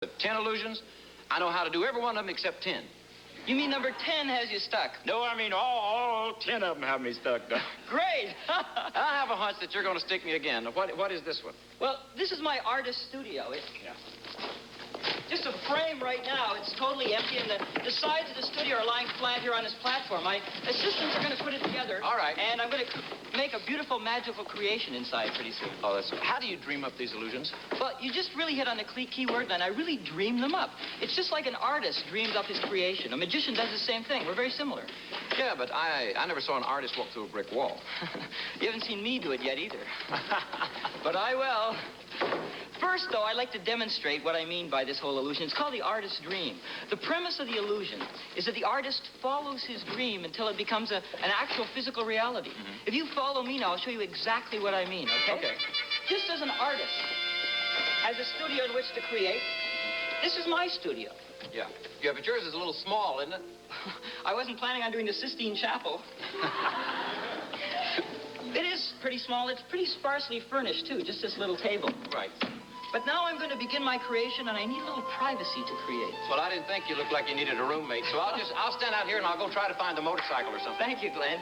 10 illusions. I know how to do every one of them except 10. You mean number 10 has you stuck? No, I mean all 10 of them have me stuck. Great. I have a hunch that you're going to stick me again. What is this one? Well, this is my artist studio. It's just a frame right now. It's totally empty, and the sides of the studio are lying flat here on this platform. My assistants are going to put it together. All right. And I'm going to make a beautiful, magical creation inside pretty soon. Oh, that's... How do you dream up these illusions? Well, you just really hit on the key word, and I really dream them up. It's just like an artist dreams up his creation. A magician does the same thing. We're very similar. Yeah, but I never saw an artist walk through a brick wall. You haven't seen me do it yet either. But I will. First, though, I'd like to demonstrate what I mean by this whole illusion. It's called the artist's dream. The premise of the illusion is that the artist follows his dream until it becomes an actual physical reality. Mm-hmm. If you follow me now, I'll show you exactly what I mean, okay? Okay. Just as an artist has a studio in which to create, this is my studio. Yeah, but yours is a little small, isn't it? I wasn't planning on doing the Sistine Chapel. It is pretty small. It's pretty sparsely furnished, too, just this little table. Right. But now I'm going to begin my creation, and I need a little privacy to create. Well, I didn't think you looked like you needed a roommate, so I'll stand out here and I'll go try to find the motorcycle or something. Thank you, Glenn.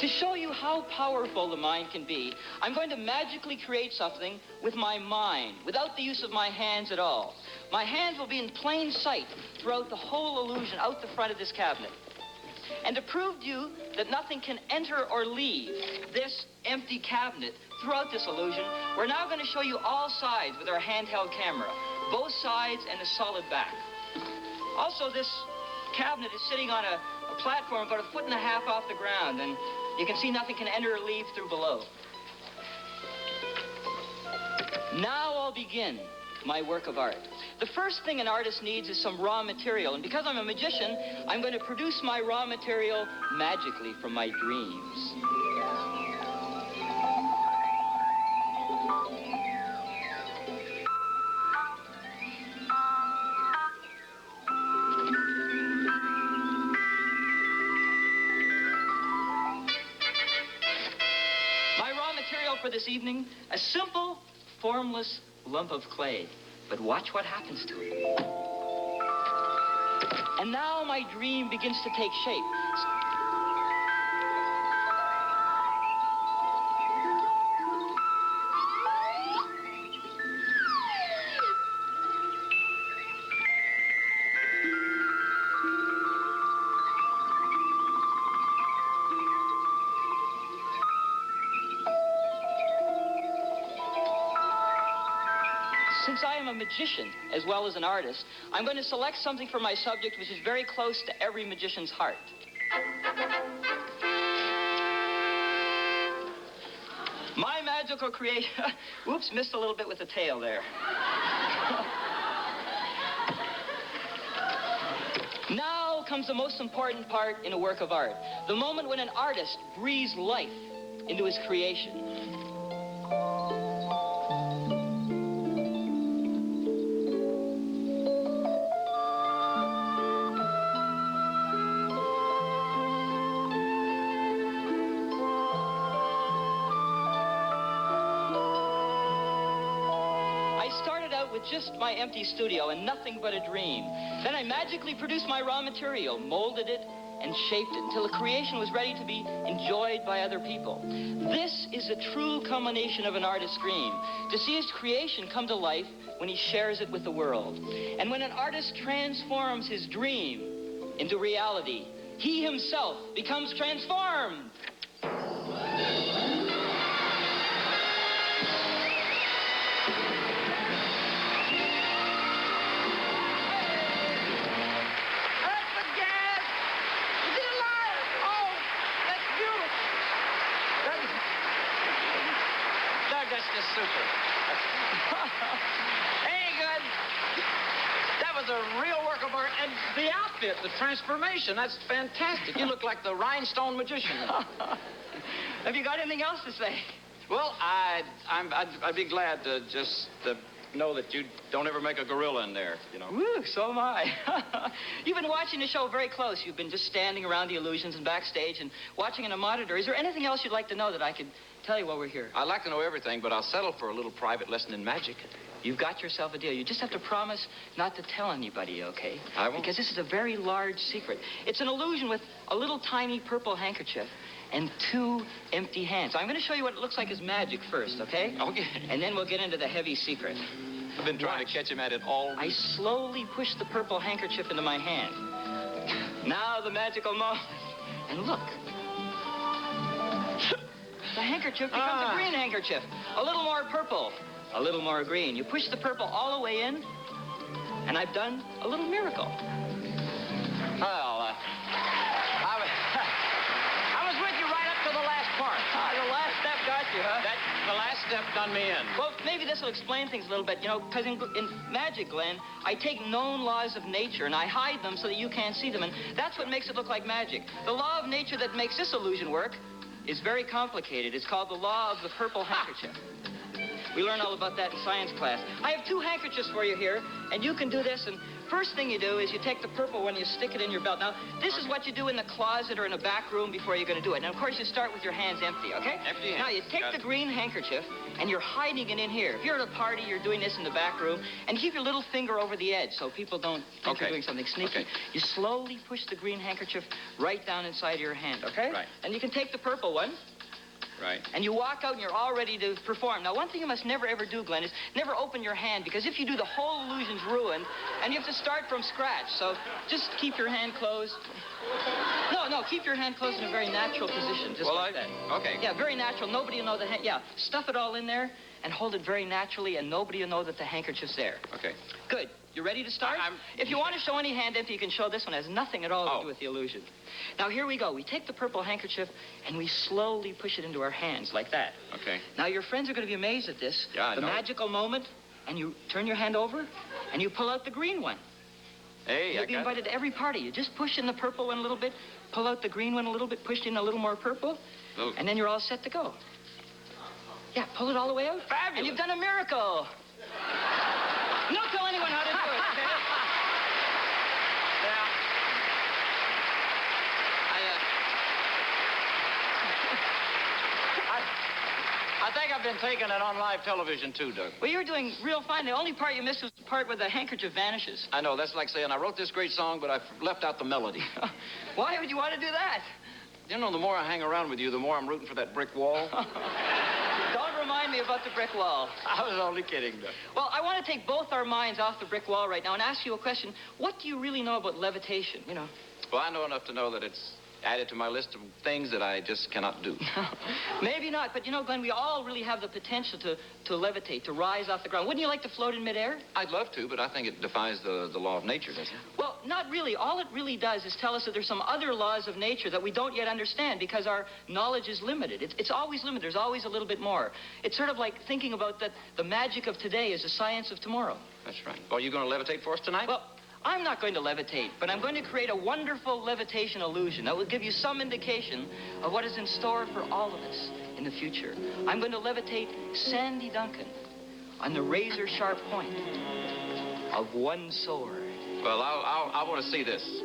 To show you how powerful the mind can be, I'm going to magically create something with my mind, without the use of my hands at all. My hands will be in plain sight throughout the whole illusion, out the front of this cabinet. And to prove to you that nothing can enter or leave this empty cabinet throughout this illusion, we're now going to show you all sides with our handheld camera, both sides and a solid back. Also, this cabinet is sitting on a platform about 1.5 feet off the ground, and you can see nothing can enter or leave through below. Now I'll begin my work of art. The first thing an artist needs is some raw material, and because I'm a magician, I'm going to produce my raw material magically from my dreams. My raw material for this evening, a simple, formless lump of clay. But watch what happens to it. And now my dream begins to take shape. Since I am a magician as well as an artist, I'm going to select something for my subject which is very close to every magician's heart. My magical creation... Oops, missed a little bit with the tail there. Now comes the most important part in a work of art. The moment when an artist breathes life into his creation. With just my empty studio and nothing but a dream. Then I magically produced my raw material, molded it, and shaped it until the creation was ready to be enjoyed by other people. This is the true culmination of an artist's dream, to see his creation come to life when he shares it with the world. And when an artist transforms his dream into reality, he himself becomes transformed. That's just super. Hey, good. That was a real work of art. And the outfit, the transformation, that's fantastic. You look like the rhinestone magician. Have you got anything else to say? Well, I'd be glad to just know that you don't ever make a gorilla in there, you know. Woo, so am I. You've been watching the show very close. You've been just standing around the illusions and backstage and watching on a monitor. Is there anything else you'd like to know that I could tell you while we're here? I'd like to know everything, but I'll settle for a little private lesson in magic. You've got yourself a deal. You just have to promise not to tell anybody, okay? I won't. Because this is a very large secret. It's an illusion with a little tiny purple handkerchief and 2 empty hands. So I'm going to show you what it looks like as magic first, okay? Okay. And then we'll get into the heavy secret. I've been trying to catch him at it all I slowly push the purple handkerchief into my hand. Now the magical moment. And look. The handkerchief becomes a green handkerchief. A little more purple, a little more green. You push the purple all the way in, and I've done a little miracle. Well, I was with you right up to the last part. The last step got you, huh? The last step done me in. Well, maybe this will explain things a little bit, you know, because in magic, Glenn, I take known laws of nature and I hide them so that you can't see them, and that's what makes it look like magic. The law of nature that makes this illusion work is very complicated. It's called the law of the purple handkerchief. We learn all about that in science class. I have 2 handkerchiefs for you here, and you can do this, and first thing you do is you take the purple one, you stick it in your belt. Now, this is what you do in the closet or in a back room before you're going to do it. Now, of course, you start with your hands empty, okay? Empty hands. Now, you take the green handkerchief, and you're hiding it in here. If you're at a party, you're doing this in the back room, and keep your little finger over the edge so people don't think you're doing something sneaky. Okay. You slowly push the green handkerchief right down inside your hand, okay? Right. And you can take the purple one. Right. And you walk out and you're all ready to perform. Now, one thing you must never, ever do, Glenn, is never open your hand, because if you do, the whole illusion's ruined, and you have to start from scratch. So just keep your hand closed. No, keep your hand closed in a very natural position, just like that. Okay. Yeah, very natural. Nobody will know the hand. Yeah, stuff it all in there and hold it very naturally, and nobody will know that the handkerchief's there. Okay. Good. You ready to start? If you want to show any hand empty, you can show this one. It has nothing at all to do with the illusion. Now, here we go. We take the purple handkerchief, and we slowly push it into our hands, like that. Okay. Now, your friends are going to be amazed at this. Yeah, I the know. magical moment, and you turn your hand over, and you pull out the green one. Hey, You'll be invited to every party. You just push in the purple one a little bit, pull out the green one a little bit, push in a little more purple, and then you're all set to go. Yeah, pull it all the way out. Fabulous. And you've done a miracle. Don't tell anyone how to do it, okay? I think I've been taking it on live television, too, Doug. Well, you're doing real fine. The only part you missed was the part where the handkerchief vanishes. I know. That's like saying I wrote this great song, but I left out the melody. Why would you want to do that? You know, the more I hang around with you, the more I'm rooting for that brick wall. Don't remind me about the brick wall. I was only kidding, Doug. Well, I want to take both our minds off the brick wall right now and ask you a question. What do you really know about levitation, you know? Well, I know enough to know that it's added to my list of things that I just cannot do. Maybe not, but you know, Glenn, we all really have the potential to levitate, to rise off the ground. Wouldn't you like to float in midair? I'd love to, but I think it defies the law of nature, doesn't it? Well, not really. All it really does is tell us that there's some other laws of nature that we don't yet understand because our knowledge is limited. It's always limited. There's always a little bit more. It's sort of like thinking about that the magic of today is the science of tomorrow. That's right. Well, you going to levitate for us tonight? Well, I'm not going to levitate, but I'm going to create a wonderful levitation illusion that will give you some indication of what is in store for all of us in the future. I'm going to levitate Sandy Duncan on the razor-sharp point of one sword. Well, I want to see this.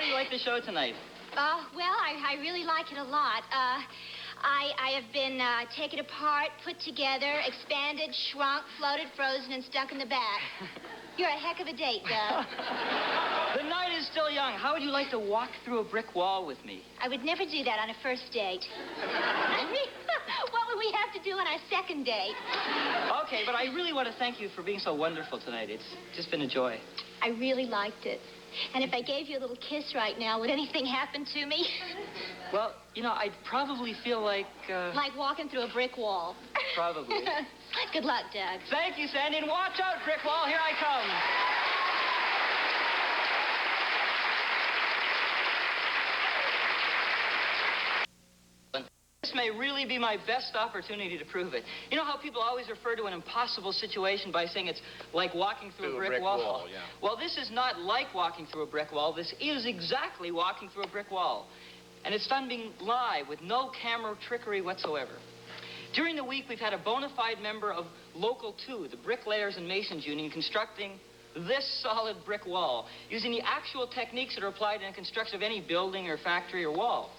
do you like the show tonight? Well, I really like it a lot. I have been taken apart, put together, expanded, shrunk, floated, frozen, and stuck in the back. You're a heck of a date, Doug. The night is still young. How would you like to walk through a brick wall with me? I would never do that on a first date. I mean, what would we have to do on our second date? Okay, but I really want to thank you for being so wonderful tonight. It's just been a joy. I really liked it. And if I gave you a little kiss right now, would anything happen to me? Well, you know, I'd probably feel like... Like walking through a brick wall. Probably. Good luck, Doug. Thank you, Sandy. And watch out, brick wall. Here I come. This may really be my best opportunity to prove it. You know how people always refer to an impossible situation by saying it's like walking through a brick wall? Yeah. Well, this is not like walking through a brick wall. This is exactly walking through a brick wall. And it's done being live with no camera trickery whatsoever. During the week, we've had a bona fide member of Local 2, the Bricklayers and Masons Union, constructing this solid brick wall using the actual techniques that are applied in the construction of any building or factory or wall.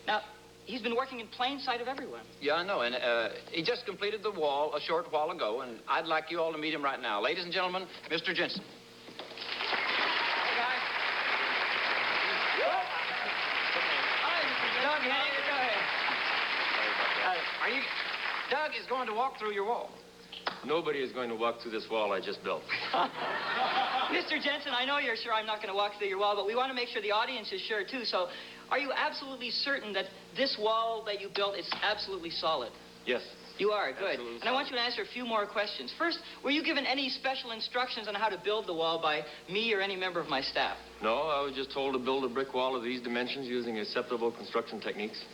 Now, he's been working in plain sight of everyone. Yeah, I know. And he just completed the wall a short while ago, and I'd like you all to meet him right now. Ladies and gentlemen, Mr. Jensen. Hey, guys. Hi, Mr. Doug, Henning, go ahead. Doug is going to walk through your wall. Nobody is going to walk through this wall I just built. Mr. Jensen, I know you're sure I'm not going to walk through your wall, but we want to make sure the audience is sure, too. So are you absolutely certain that this wall that you built is absolutely solid? Yes. You are, good. Absolutely And I want you to answer a few more questions. First, were you given any special instructions on how to build the wall by me or any member of my staff? No, I was just told to build a brick wall of these dimensions using acceptable construction techniques.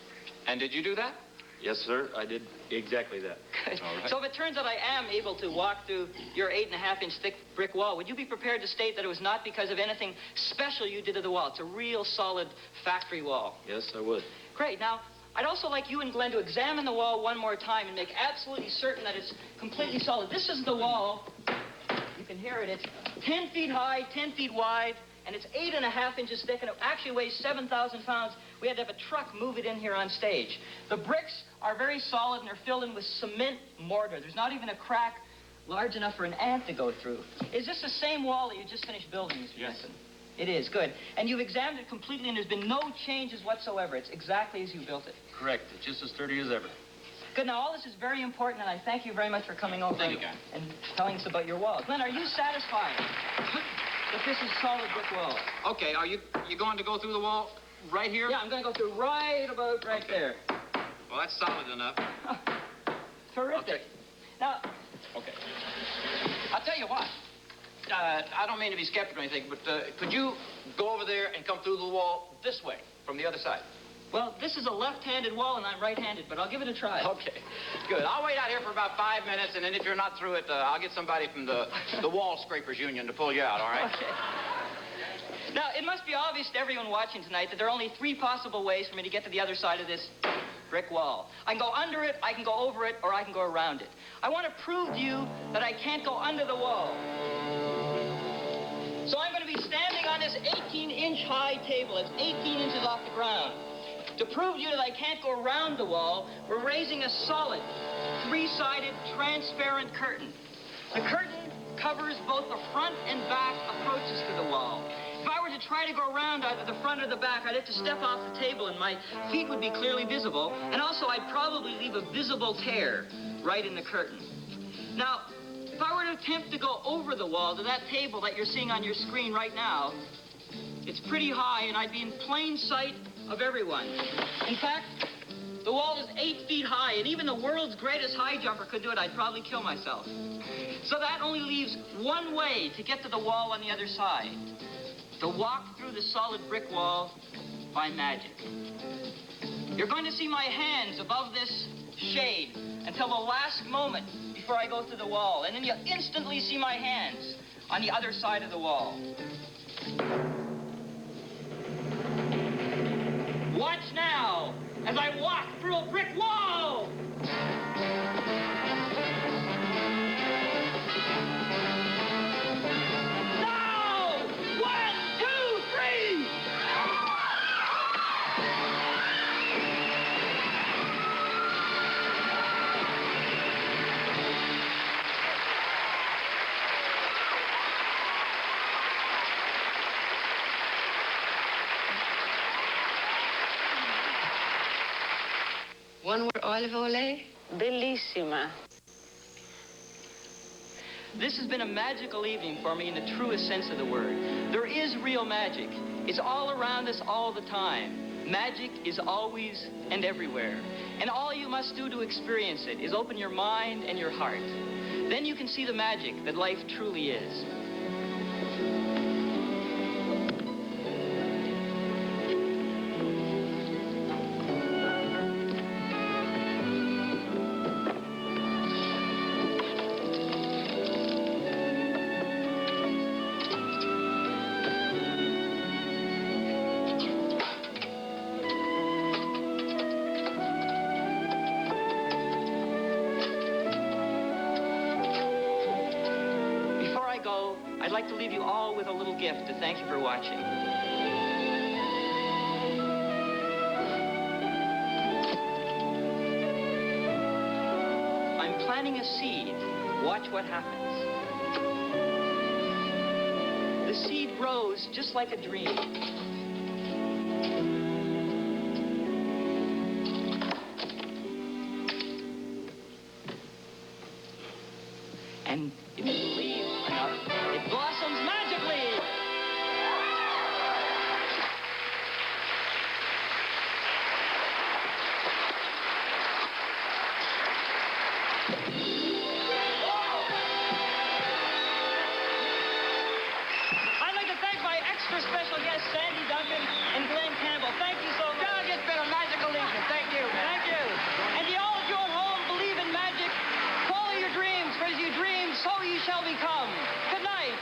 And did you do that? Yes, sir, I did exactly that. Good. All right. So if it turns out I am able to walk through your 8.5-inch thick brick wall, would you be prepared to state that it was not because of anything special you did to the wall? It's a real solid factory wall. Yes, I would. Great. Now, I'd also like you and Glenn to examine the wall one more time and make absolutely certain that it's completely solid. This is the wall. You can hear it. It's 10 feet high, 10 feet wide, and it's 8.5 inches thick, and it actually weighs 7,000 pounds. We had to have a truck move it in here on stage. The bricks are very solid, and they're filled in with cement mortar. There's not even a crack large enough for an ant to go through. Is this the same wall that you just finished building, Mr. Yes. Duncan? It is, good. And you've examined it completely, and there's been no changes whatsoever. It's exactly as you built it. Correct. It's just as sturdy as ever. Good. Now, all this is very important, and I thank you very much for coming over Thank you, Guy. and telling us about your wall. Glenn, are you satisfied that this is solid brick wall? Okay, are you going to go through the wall right here? Yeah, I'm going to go through right about right there. Well, that's solid enough. Terrific. Okay. Now, Okay. I'll tell you what. I don't mean to be skeptical or anything, but could you go over there and come through the wall this way, from the other side? well, this is a left-handed wall, and I'm right-handed, but I'll give it a try. Okay, good. I'll wait out here for about 5 minutes, and then if you're not through it, I'll get somebody from the Wall Scrapers Union to pull you out, all right? Okay. Now, it must be obvious to everyone watching tonight that there are only 3 possible ways for me to get to the other side of this brick wall. I can go under it, I can go over it, or I can go around it. I want to prove to you that I can't go under the wall. So I'm going to be standing on this 18-inch high table. It's 18 inches off the ground. To prove to you that I can't go around the wall, we're raising a solid, 3-sided, transparent curtain. The curtain covers both the front and back approaches to the wall. If I were to try to go around either the front or the back, I'd have to step off the table and my feet would be clearly visible, and also I'd probably leave a visible tear right in the curtain. Now, if I were to attempt to go over the wall to that table that you're seeing on your screen right now, it's pretty high and I'd be in plain sight of everyone. In fact, the wall is 8 feet high, and even the world's greatest high jumper could do it. I'd probably kill myself. So that only leaves one way to get to the wall on the other side. To walk through the solid brick wall by magic. You're going to see my hands above this shade until the last moment before I go through the wall. And then you'll instantly see my hands on the other side of the wall. Watch now as I walk through a brick wall! Now! 1, 2, 3! downward olive ole? Bellissima. This has been a magical evening for me in the truest sense of the word. There is real magic. It's all around us all the time. Magic is always and everywhere. And all you must do to experience it is open your mind and your heart. Then you can see the magic that life truly is. I'd like to leave you all with a little gift to thank you for watching. I'm planting a seed. Watch what happens. The seed grows just like a dream. And if you believe enough, it blossoms magically. I'd like to thank my extra special guests, Sandy, Duncan, and Glenn Cambell. Thank you so much. Doug, it's been a magical evening. Thank you. Thank you. And to all of you at home, believe in magic. Follow your dreams, for as you dream, so you shall become. Good night.